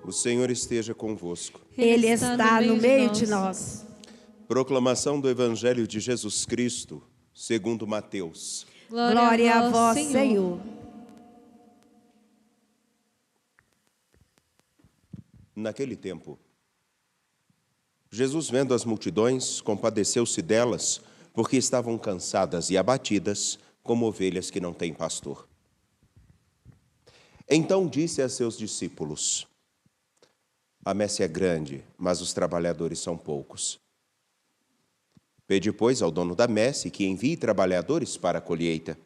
O Senhor esteja convosco. Ele está no meio de nós. Proclamação do Evangelho de Jesus Cristo, segundo Mateus. Glória a vós, Senhor. Naquele tempo, Jesus, vendo as multidões, compadeceu-se delas, porque estavam cansadas e abatidas, como ovelhas que não têm pastor. Então disse a seus discípulos: a messe é grande, mas os trabalhadores são poucos. Pede, pois, ao dono da messe que envie trabalhadores para a colheita.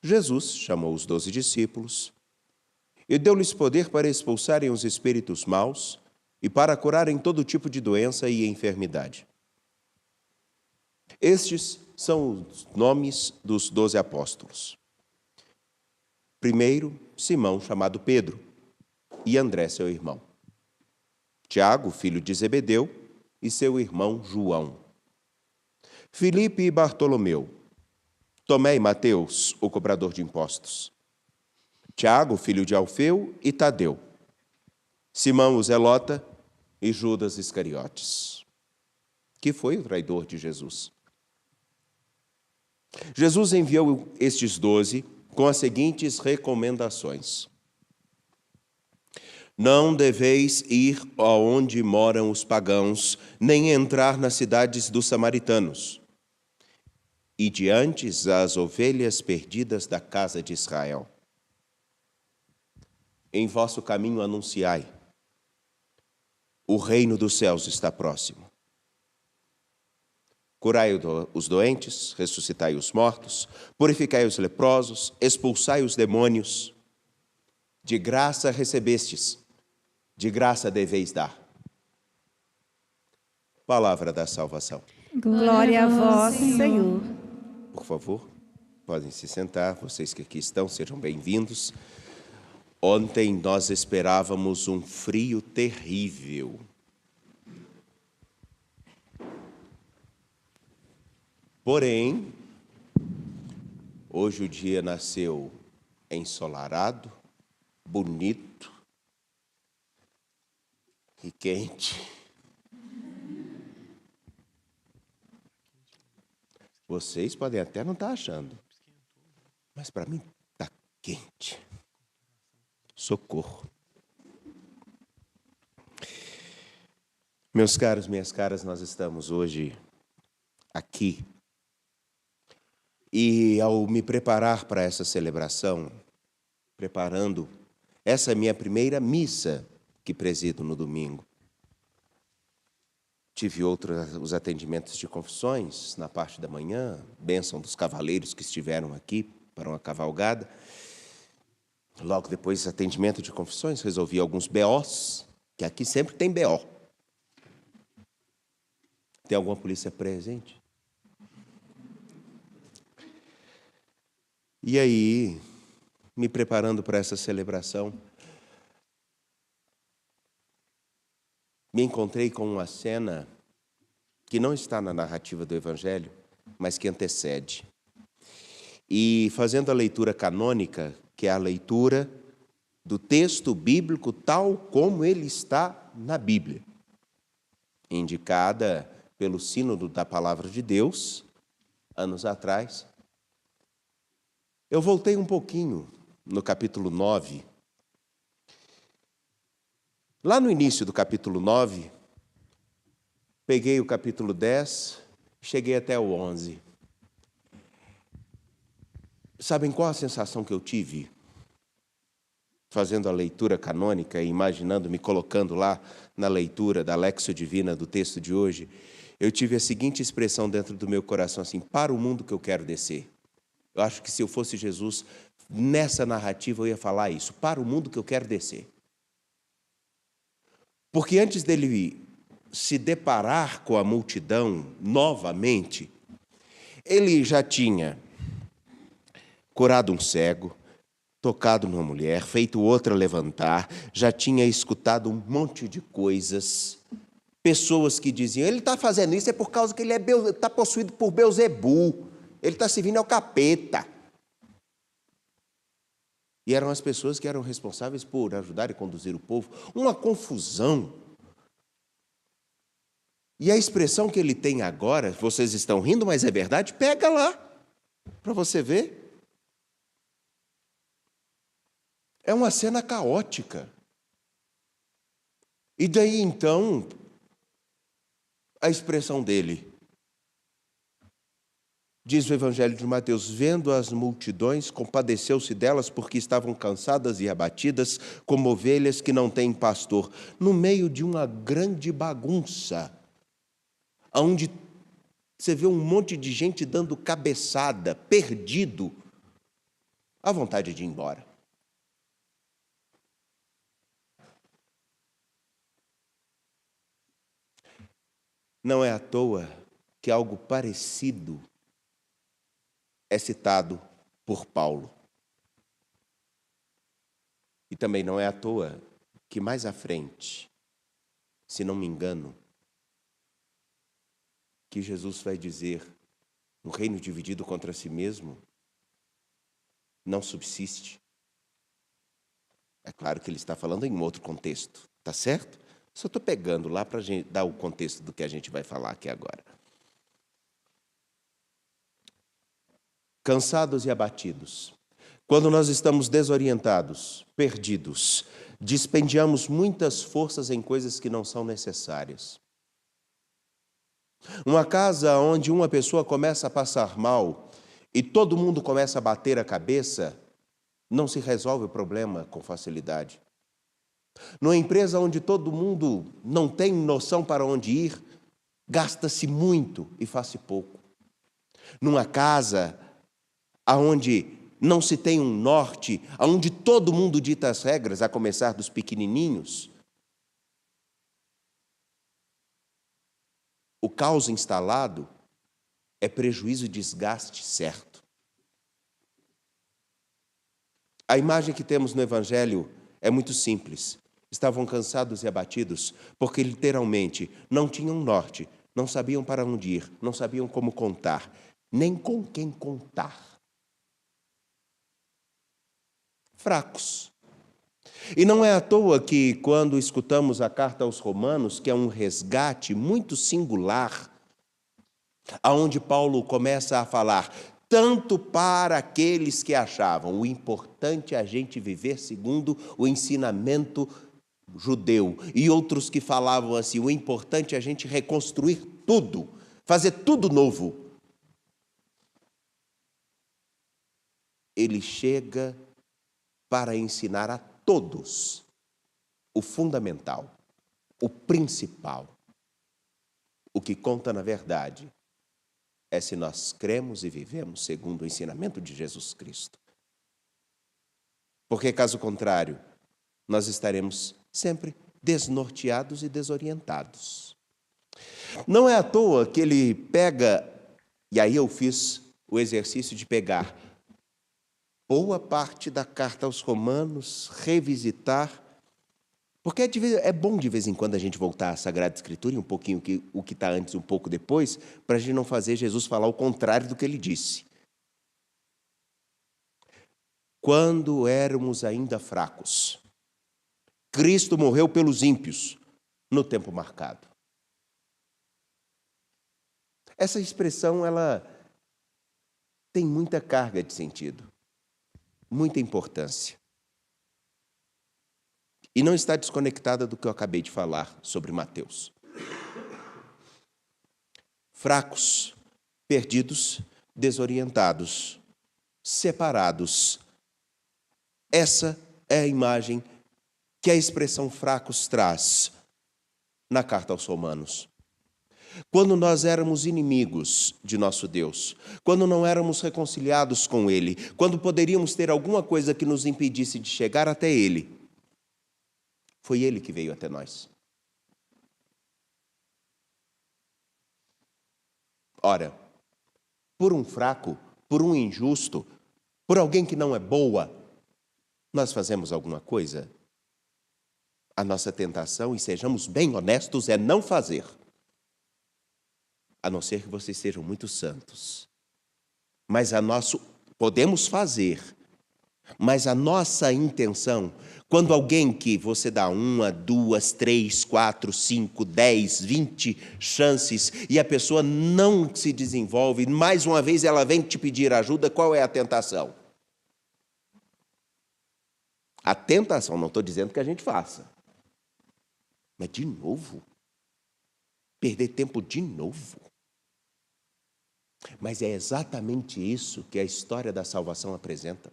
Jesus chamou os 12 discípulos e deu-lhes poder para expulsarem os espíritos maus e para curarem todo tipo de doença e enfermidade. Estes são os nomes dos 12 apóstolos. Primeiro, Simão, chamado Pedro, e André, seu irmão. Tiago, filho de Zebedeu, e seu irmão João. Filipe e Bartolomeu. Tomé e Mateus, o cobrador de impostos. Tiago, filho de Alfeu, e Tadeu. Simão, o zelota, e Judas Iscariotes, que foi o traidor de Jesus. Jesus enviou estes 12 com as seguintes recomendações: não deveis ir aonde moram os pagãos, nem entrar nas cidades dos samaritanos. Ide antes as ovelhas perdidas da casa de Israel. Em vosso caminho anunciai: o reino dos céus está próximo. Curai os doentes, ressuscitai os mortos, purificai os leprosos, expulsai os demônios. De graça recebestes, de graça deveis dar. Palavra da salvação. Glória a vós, Senhor. Por favor, podem se sentar, vocês que aqui estão, sejam bem-vindos. Ontem nós esperávamos um frio terrível. Porém, hoje o dia nasceu ensolarado, bonito e quente. Vocês podem até não estar achando, mas para mim está quente. Socorro. Meus caros, minhas caras, nós estamos hoje aqui. E ao me preparar para essa celebração, preparando essa minha primeira missa que presido no domingo, tive os atendimentos de confissões na parte da manhã, bênção dos cavaleiros que estiveram aqui para uma cavalgada. Logo depois, atendimento de confissões, resolvi alguns BOs, que aqui sempre tem BO. Tem alguma polícia presente? E aí, me preparando para essa celebração, me encontrei com uma cena que não está na narrativa do Evangelho, mas que antecede. E fazendo a leitura canônica, que é a leitura do texto bíblico tal como ele está na Bíblia, indicada pelo Sínodo da Palavra de Deus, anos atrás, eu voltei um pouquinho no capítulo 9. Lá no início do capítulo 9, peguei o capítulo 10, cheguei até o 11. Sabem qual a sensação que eu tive? Fazendo a leitura canônica e imaginando, me colocando lá na leitura da Lexio Divina do texto de hoje, eu tive a seguinte expressão dentro do meu coração, assim: para o mundo que eu quero descer. Eu acho que se eu fosse Jesus, nessa narrativa eu ia falar isso, para o mundo que eu quero descer. Porque antes dele se deparar com a multidão novamente, ele já tinha curado um cego, tocado numa mulher, feito outra levantar, já tinha escutado um monte de coisas, pessoas que diziam: ele está fazendo isso é por causa que ele está possuído por Belzebu, ele está servindo ao capeta. E eram as pessoas que eram responsáveis por ajudar e conduzir o povo. Uma confusão. E a expressão que ele tem agora, vocês estão rindo, mas é verdade, pega lá, para você ver. É uma cena caótica. E daí, então, a expressão dele. Diz o Evangelho de Mateus: vendo as multidões, compadeceu-se delas porque estavam cansadas e abatidas, como ovelhas que não têm pastor. No meio de uma grande bagunça, onde você vê um monte de gente dando cabeçada, perdido, à vontade de ir embora. Não é à toa que algo parecido é citado por Paulo. E também não é à toa que mais à frente, se não me engano, que Jesus vai dizer: um reino dividido contra si mesmo não subsiste. É claro que ele está falando em um outro contexto, tá certo? Só estou pegando lá para a gente dar o contexto do que a gente vai falar aqui agora. Cansados e abatidos. Quando nós estamos desorientados, perdidos, dispendiamos muitas forças em coisas que não são necessárias. Uma casa onde uma pessoa começa a passar mal e todo mundo começa a bater a cabeça, não se resolve o problema com facilidade. Numa empresa onde todo mundo não tem noção para onde ir, gasta-se muito e faz-se pouco. Numa casa onde não se tem um norte, onde todo mundo dita as regras, a começar dos pequenininhos, o caos instalado é prejuízo e desgaste certo. A imagem que temos no Evangelho é muito simples. Estavam cansados e abatidos porque, literalmente, não tinham norte, não sabiam para onde ir, não sabiam como contar, nem com quem contar. Fracos. E não é à toa que, quando escutamos a carta aos Romanos, que é um resgate muito singular, aonde Paulo começa a falar tanto para aqueles que achavam o importante é a gente viver segundo o ensinamento judeu, e outros que falavam assim, o importante é a gente reconstruir tudo, fazer tudo novo. Ele chega para ensinar a todos o fundamental, o principal. O que conta, na verdade, é se nós cremos e vivemos segundo o ensinamento de Jesus Cristo. Porque, caso contrário, nós estaremos sempre desnorteados e desorientados. Não é à toa que ele pega, e aí eu fiz o exercício de pegar boa parte da carta aos Romanos, revisitar, porque é bom de vez em quando a gente voltar à Sagrada Escritura, e um pouquinho o que está antes, um pouco depois, para a gente não fazer Jesus falar o contrário do que ele disse. Quando éramos ainda fracos, Cristo morreu pelos ímpios no tempo marcado. Essa expressão, ela tem muita carga de sentido, muita importância. E não está desconectada do que eu acabei de falar sobre Mateus. Fracos, perdidos, desorientados, separados. Essa é a imagem que a expressão fracos traz na carta aos Romanos. Quando nós éramos inimigos de nosso Deus, quando não éramos reconciliados com Ele, quando poderíamos ter alguma coisa que nos impedisse de chegar até Ele, foi Ele que veio até nós. Ora, por um fraco, por um injusto, por alguém que não é boa, nós fazemos alguma coisa? A nossa tentação, e sejamos bem honestos, é não fazer. A não ser que vocês sejam muito santos. Mas podemos fazer, Mas a nossa intenção, quando alguém que você dá 1, 2, 3, 4, 5, 10, 20 chances e a pessoa não se desenvolve, mais uma vez ela vem te pedir ajuda, qual é a tentação? A tentação, não estou dizendo que a gente faça. Mas de novo? Perder tempo de novo? Mas é exatamente isso que a história da salvação apresenta.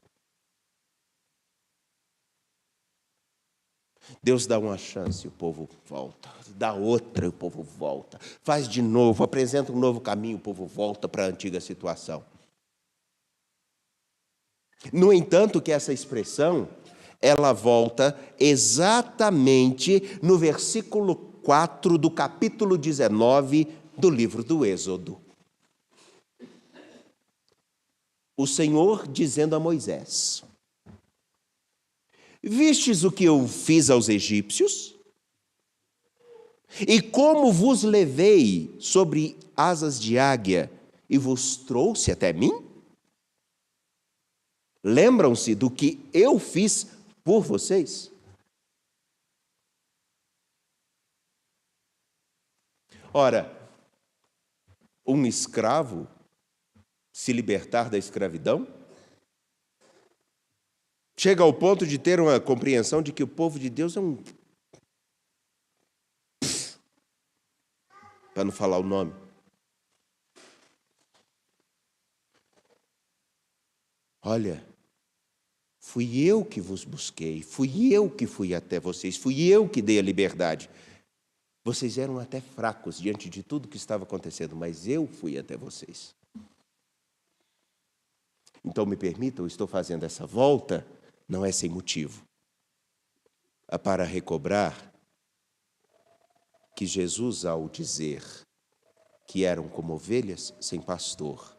Deus dá uma chance e o povo volta. Dá outra e o povo volta. Faz de novo, apresenta um novo caminho, o povo volta para a antiga situação. No entanto, que essa expressão, ela volta exatamente no versículo 4 do capítulo 19 do livro do Êxodo. O Senhor dizendo a Moisés: vistes o que eu fiz aos egípcios? E como vos levei sobre asas de águia e vos trouxe até mim? Lembram-se do que eu fiz por vocês? Ora, um escravo se libertar da escravidão chega ao ponto de ter uma compreensão de que o povo de Deus é um... para não falar o nome. Olha, fui eu que vos busquei, fui eu que fui até vocês, fui eu que dei a liberdade. Vocês eram até fracos diante de tudo que estava acontecendo, mas eu fui até vocês. Então, me permitam, eu estou fazendo essa volta, não é sem motivo. É para recobrar que Jesus, ao dizer que eram como ovelhas sem pastor,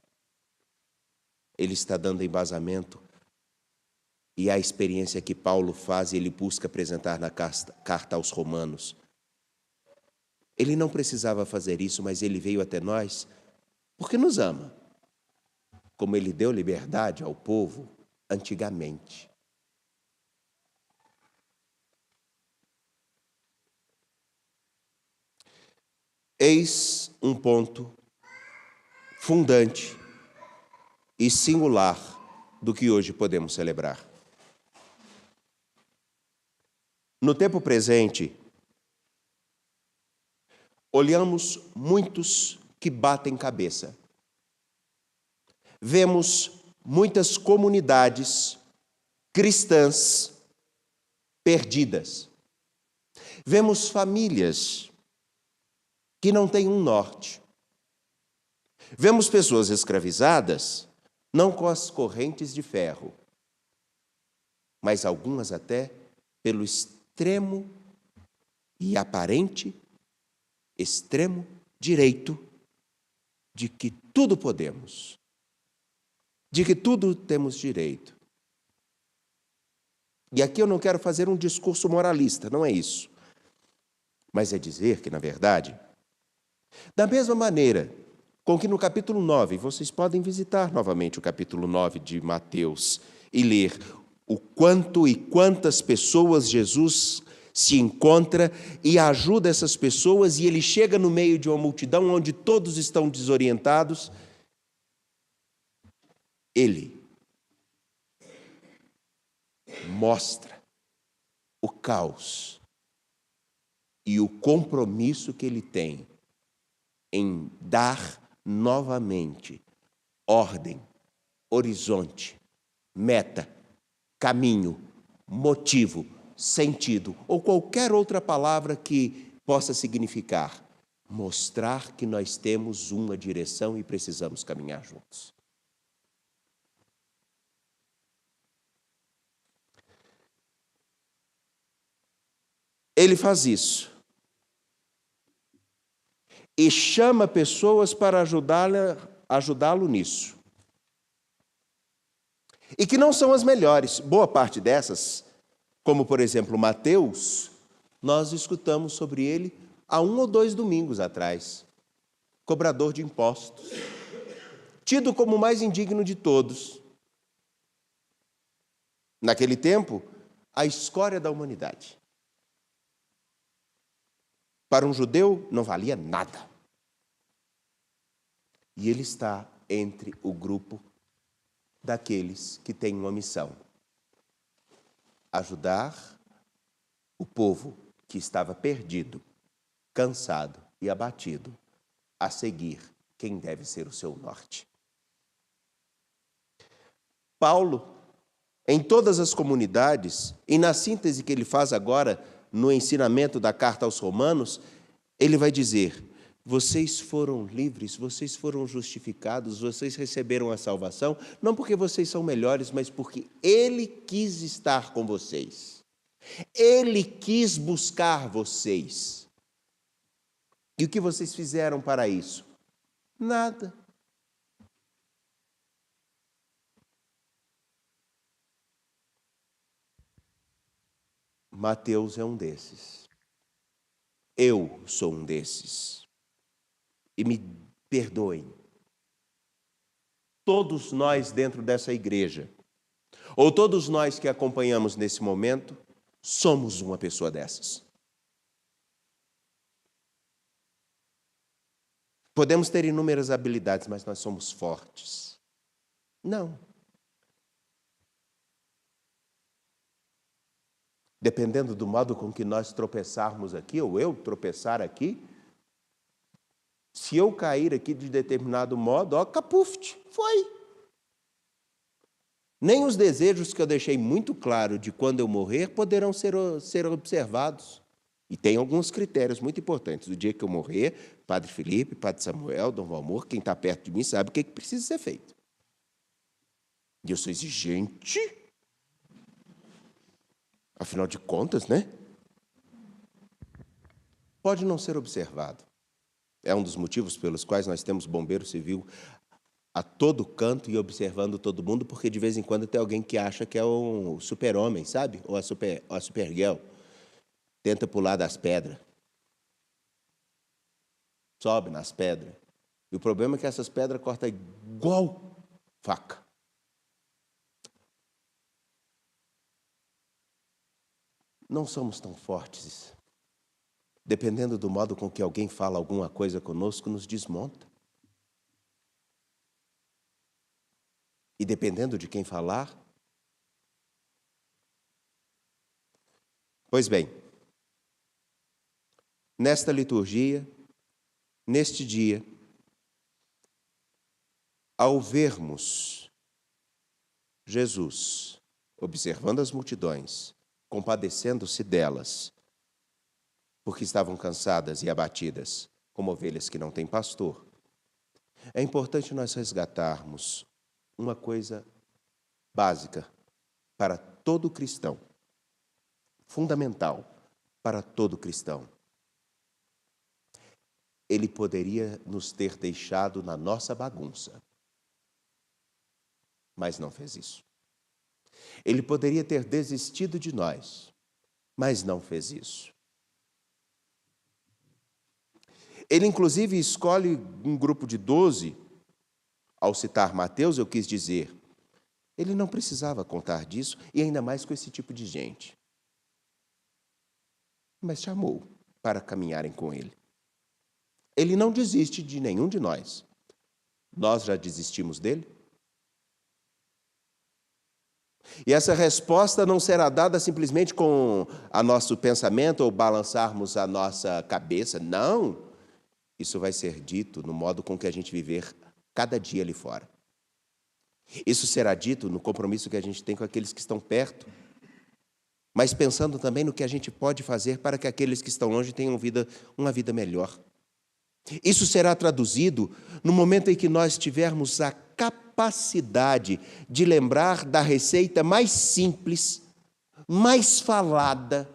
ele está dando embasamento e a experiência que Paulo faz e ele busca apresentar na carta aos Romanos. Ele não precisava fazer isso, mas ele veio até nós porque nos ama, como ele deu liberdade ao povo antigamente. Eis um ponto fundante e singular do que hoje podemos celebrar. No tempo presente, olhamos muitos que batem cabeça. Vemos muitas comunidades cristãs perdidas. Vemos famílias que não têm um norte. Vemos pessoas escravizadas, não com as correntes de ferro, mas algumas até pelo extremo e aparente extremo direito de que tudo podemos, de que tudo temos direito. E aqui eu não quero fazer um discurso moralista, não é isso. Mas é dizer que, na verdade, da mesma maneira com que no capítulo 9, vocês podem visitar novamente o capítulo 9 de Mateus e ler o quanto e quantas pessoas Jesus se encontra e ajuda essas pessoas, e ele chega no meio de uma multidão onde todos estão desorientados. Ele mostra o caos e o compromisso que ele tem em dar novamente ordem, horizonte, meta, caminho, motivo, sentido, ou qualquer outra palavra que possa significar, mostrar que nós temos uma direção e precisamos caminhar juntos. Ele faz isso e chama pessoas para ajudá-lo nisso. E que não são as melhores. Boa parte dessas, como por exemplo Mateus, nós escutamos sobre ele há 1 ou 2 domingos atrás. Cobrador de impostos, tido como o mais indigno de todos. Naquele tempo, a escória da humanidade. Para um judeu, não valia nada. E ele está entre o grupo daqueles que têm uma missão: ajudar o povo que estava perdido, cansado e abatido a seguir quem deve ser o seu norte. Paulo, em todas as comunidades, e na síntese que ele faz agora no ensinamento da carta aos Romanos, ele vai dizer: vocês foram livres, vocês foram justificados, vocês receberam a salvação, não porque vocês são melhores, mas porque Ele quis estar com vocês. Ele quis buscar vocês. E o que vocês fizeram para isso? Nada. Mateus é um desses. Eu sou um desses. E me perdoem. Todos nós dentro dessa igreja, ou todos nós que acompanhamos nesse momento, somos uma pessoa dessas. Podemos ter inúmeras habilidades, mas nós somos fortes. Não. Dependendo do modo com que nós tropeçarmos aqui, ou eu tropeçar aqui, se eu cair aqui de determinado modo, ó, capuft, foi. Nem os desejos que eu deixei muito claro de quando eu morrer poderão ser observados. E tem alguns critérios muito importantes. O dia que eu morrer, Padre Felipe, Padre Samuel, Dom Valmor, quem está perto de mim sabe o que precisa ser feito. E eu sou exigente. Afinal de contas, né? Pode não ser observado. É um dos motivos pelos quais nós temos bombeiro civil a todo canto e observando todo mundo, porque de vez em quando tem alguém que acha que é um super-homem, sabe? Ou a supergirl. Tenta pular das pedras. Sobe nas pedras. E o problema é que essas pedras cortam igual faca. Não somos tão fortes. Dependendo do modo com que alguém fala alguma coisa conosco, nos desmonta. E dependendo de quem falar. Pois bem, nesta liturgia, neste dia, ao vermos Jesus observando as multidões, compadecendo-se delas, porque estavam cansadas e abatidas, como ovelhas que não têm pastor, é importante nós resgatarmos uma coisa básica para todo cristão, fundamental para todo cristão. Ele poderia nos ter deixado na nossa bagunça, mas não fez isso. Ele poderia ter desistido de nós, mas não fez isso. Ele, inclusive, escolhe um grupo de 12. Ao citar Mateus, eu quis dizer, ele não precisava contar disso, e ainda mais com esse tipo de gente. Mas chamou para caminharem com ele. Ele não desiste de nenhum de nós. Nós já desistimos dele? E essa resposta não será dada simplesmente com o nosso pensamento ou balançarmos a nossa cabeça. Não! Isso vai ser dito no modo com que a gente viver cada dia ali fora. Isso será dito no compromisso que a gente tem com aqueles que estão perto, mas pensando também no que a gente pode fazer para que aqueles que estão longe tenham uma vida melhor. Isso será traduzido no momento em que nós tivermos a capacidade de lembrar da receita mais simples, mais falada,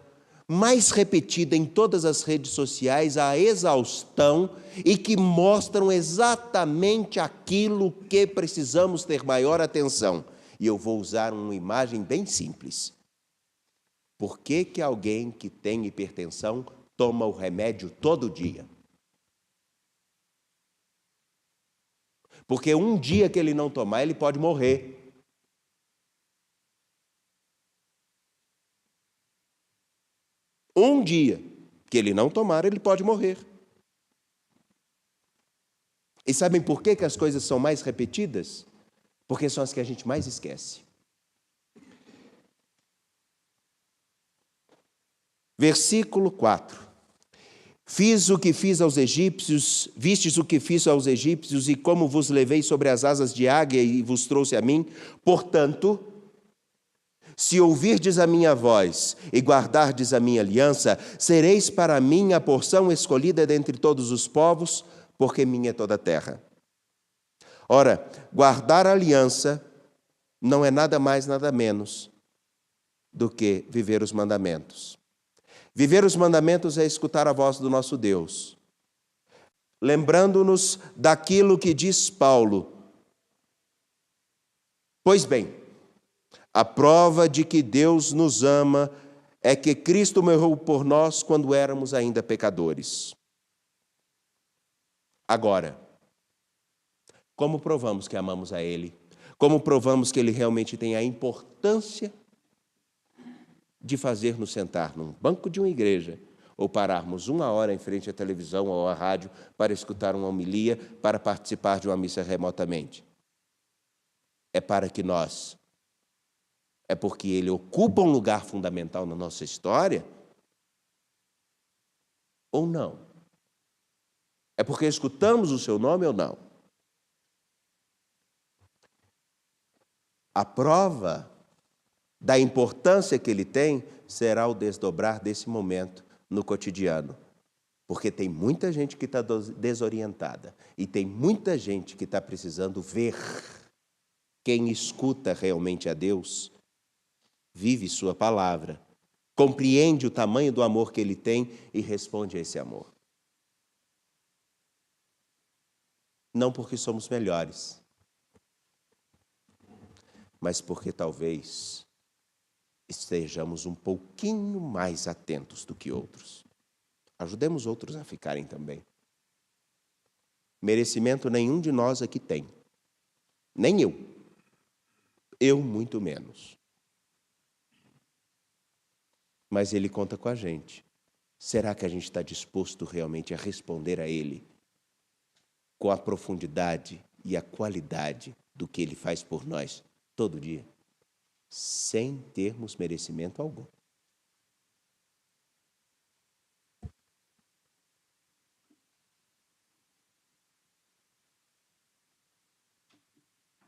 mais repetida em todas as redes sociais, a exaustão, e que mostram exatamente aquilo que precisamos ter maior atenção. E eu vou usar uma imagem bem simples. Por que alguém que tem hipertensão toma o remédio todo dia? Porque um dia que ele não tomar, ele pode morrer. Um dia que ele não tomar, ele pode morrer. E sabem por que as coisas são mais repetidas? Porque são as que a gente mais esquece. Versículo 4. Fiz o que fiz aos egípcios, vistes o que fiz aos egípcios, e como vos levei sobre as asas de águia e vos trouxe a mim. Portanto, se ouvirdes a minha voz e guardardes a minha aliança, sereis para mim a porção escolhida dentre todos os povos, porque minha é toda a terra. Ora, guardar a aliança não é nada mais, nada menos do que viver os mandamentos. Viver os mandamentos é escutar a voz do nosso Deus, lembrando-nos daquilo que diz Paulo. Pois bem, a prova de que Deus nos ama é que Cristo morreu por nós quando éramos ainda pecadores. Agora, como provamos que amamos a Ele? Como provamos que Ele realmente tem a importância de fazer-nos sentar num banco de uma igreja ou pararmos 1 hora em frente à televisão ou à rádio para escutar uma homilia, para participar de uma missa remotamente? É porque Ele ocupa um lugar fundamental na nossa história? Ou não? É porque escutamos o seu nome ou não? A prova da importância que ele tem será o desdobrar desse momento no cotidiano. Porque tem muita gente que está desorientada e tem muita gente que está precisando ver. Quem escuta realmente a Deus, vive sua palavra, compreende o tamanho do amor que ele tem e responde a esse amor. Não porque somos melhores, mas porque talvez estejamos um pouquinho mais atentos do que outros. Ajudemos outros a ficarem também. Merecimento nenhum de nós aqui tem. Nem eu. Eu muito menos. Mas Ele conta com a gente. Será que a gente está disposto realmente a responder a Ele com a profundidade e a qualidade do que Ele faz por nós todo dia, sem termos merecimento algum?